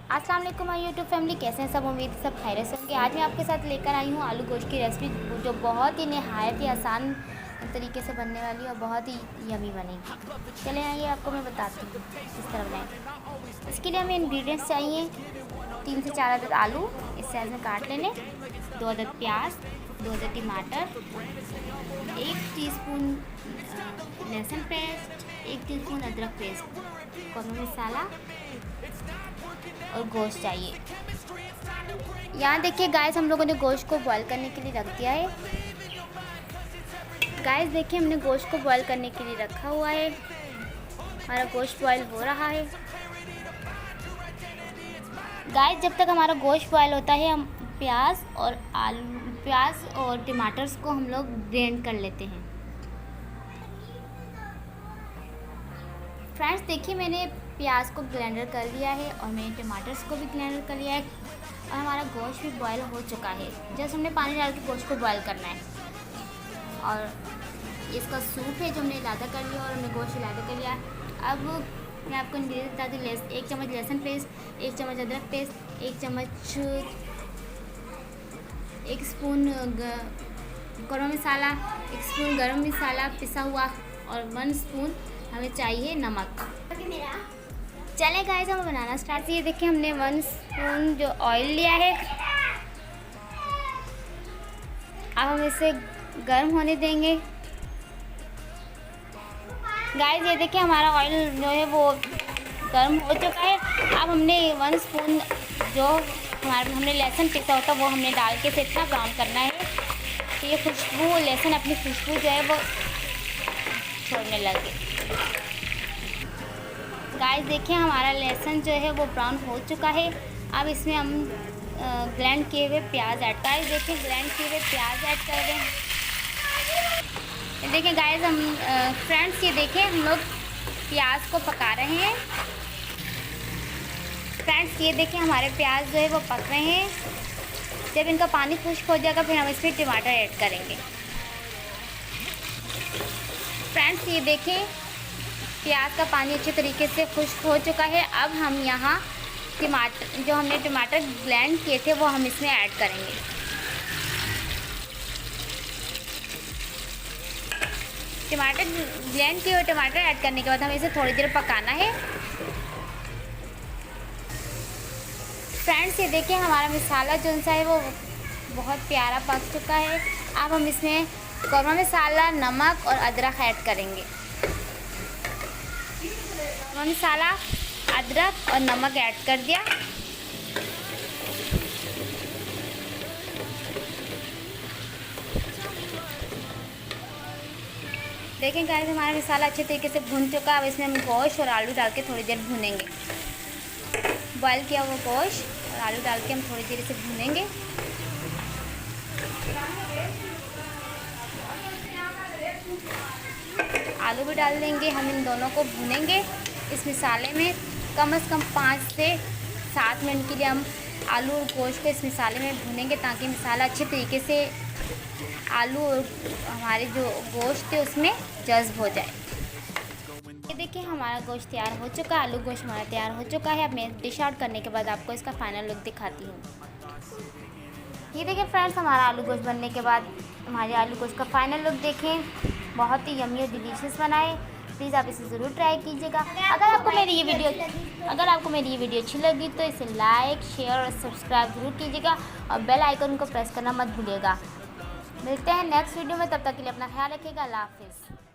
अस्सलाम वालेकुम my YouTube family, कैसे हैं सब। उम्मीद है सब खैरियत से होंगे। आज मैं आपके साथ लेकर आई हूँ आलू गोश्त की रेसिपी, जो बहुत ही नहायत ही आसान तरीके से बनने वाली है और बहुत ही यमी बनेगी। चले आइए, आपको मैं बताती हूँ किस तरह बनाएं। इसके लिए हमें इंग्रेडिएंट्स चाहिए 3 से 4 अदद आलू इस साइज़ में काट लेने, 2 अदद प्याज, 2 अदद टमाटर, 1 टीस्पून लहसुन पेस्ट, 1 टीस्पून अदरक पेस्ट, कौरमा मसाला और गोश्त चाहिए। यहाँ देखिए गाइस, हम लोगों ने गोश्त को बॉईल करने के लिए रख दिया है। गाइस देखिए, हमने गोश्त को बॉईल करने के लिए रखा हुआ है। हमारा गोश्त बॉईल हो रहा है। गाइस जब तक हमारा गोश्त बॉईल होता है, हम प्याज और टमाटर्स को हम लोग ग्राइंड कर लेते हैं। फ्रेंड्स देखिए, मैंने प्याज को ग्राइंडर कर लिया है और मैंने टमाटर्स को भी ग्राइंडर कर लिया है और हमारा गोश्त भी बॉयल हो चुका है। जस्ट हमने पानी डाल के गोश्त को बॉयल करना है। और इसका सूप है जो हमने इलादा कर लिया और हमने गोश्त इलादा कर लिया। अब मैं आपको इंग्रेडिएंट बता दूँ। 1 चम्मच लहसुन पेस्ट, 1 चम्मच अदरक पेस्ट, 1 स्पून कौरमा मसाला, 1 स्पून गरम मसाला पिसा हुआ और 1 स्पून हमें चाहिए नमक। चले गाइस, हम बनाना स्टार्ट किए। देखिए, हमने 1 स्पून जो ऑयल लिया है, अब हम इसे गर्म होने देंगे। गाइस ये देखिए, हमारा ऑयल जो है वो गर्म हो चुका है। अब हमने 1 स्पून जो हमने लहसुन पिसा होता वो हमने डाल के इसे इतना ब्राउन करना है कि ये खुशबू, लहसुन अपनी खुशबू जो है वो छोड़ने लगे। गाइस देखिए, हमारा लहसुन जो है वो ब्राउन हो चुका है। अब इसमें हम ग्राइंड किए हुए प्याज ऐड करें। देखिए, ग्राइंड किए हुए प्याज ऐड कर दें। देखिए गाइस, हम फ्रेंड्स ये देखें, हम लोग प्याज को पका रहे हैं। फ्रेंड्स ये देखें, हमारे प्याज जो है वो पक रहे हैं। जब इनका पानी खुश्क हो जाएगा फिर हम इसमें टमाटर ऐड करेंगे। फ्रेंड्स ये देखें, प्याज का पानी अच्छे तरीके से खुश्क हो चुका है। अब हम यहाँ टमाटर, जो हमने टमाटर ब्लेंड किए थे वो हम इसमें ऐड करेंगे। टमाटर ब्लेंड किए हुए टमाटर ऐड करने के बाद हमें इसे थोड़ी देर पकाना है। फ्रेंड्स ये देखिए, हमारा मसाला जो सा है वो बहुत प्यारा पक चुका है। अब हम इसमें कौरमा मसाला, नमक और अदरक ऐड करेंगे। मसाला, अदरक और नमक ऐड कर दिया। देखें गाइस, हमारा मसाला अच्छे तरीके से भुन चुका है। अब इसमें हम गोश्त और आलू डाल के थोड़ी देर भुनेंगे। बॉयल किया हुआ गोश्त और आलू डाल के हम थोड़ी देर इसे भुनेंगे। आलू भी डाल देंगे। हम इन दोनों को भुनेंगे इस मसाले में। कम से कम 5 से 7 मिनट के लिए हम आलू और गोश्त को इस मसाले में भुनेंगे, ताकि मसाला अच्छे तरीके से आलू और हमारे जो गोश्त है उसमें जज्ब हो जाए। ये देखिए, हमारा गोश्त तैयार हो चुका है। आलू गोश्त हमारा तैयार हो चुका है। अब मैं डिश आउट करने के बाद आपको इसका फाइनल लुक दिखाती हूँ। ये देखिए फ्रेंड्स, हमारा आलू गोश्त बनने के बाद हमारे आलू गोश्त का फाइनल लुक देखें। बहुत ही यम्मी और डिलीशियस बनाए। प्लीज़ आप इसे ज़रूर ट्राई कीजिएगा। अगर आपको मेरी ये वीडियो अच्छी लगी तो इसे लाइक, शेयर और सब्सक्राइब ज़रूर कीजिएगा और बेल आइकन को प्रेस करना मत भूलिएगा। मिलते हैं नेक्स्ट वीडियो में, तब तक के लिए अपना ख्याल रखिएगा। अल्लाह हाफिज़।